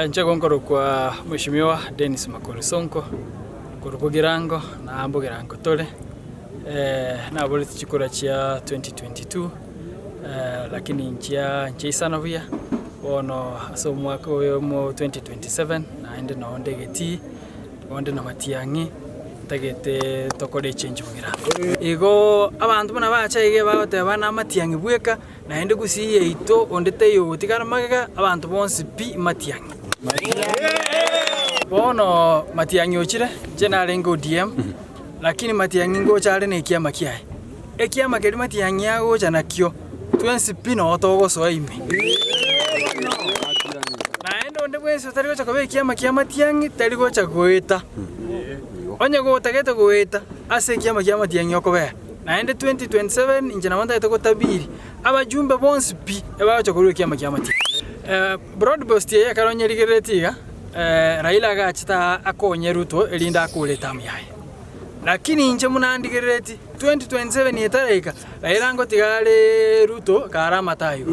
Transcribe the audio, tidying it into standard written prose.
Nchego nkoro kwa Mheshimiwa Dennis Makori Sonko kuruko Girango na ambo Girango tole na boli chikora chia 2022 lakini nchia sana vya ono aso mwaka mu 2027 na ende na ondegeti onde na matiangi tagete tokode change Girango igo abantu bana bacha ige bateba na matiangi bweka na ende gusiye ito onde teyo tigara magaga abantu bonse pi matiangi bono matiangi ochire general ngo DM lakini matiangi ngo chale ne kiama kiae ekiama kedi matiangi yago jana kyo twensi pino otogo so ime na endo onde bwenso tarigo chakobe kiama matiangi tarigo chakoeta onye go tagete goeta ase kiama matiangi okobe na ende 2027 injana wanda itoko tabiri abajumbe bonse pi eba chakobe kiama matiangi broadcast ya karonye ligeretiga Raila gachita akonye Ruto elinda akuleta myaye lakini inje munandigereti 2027 yetareka Raila ngo tigale Ruto karama tayo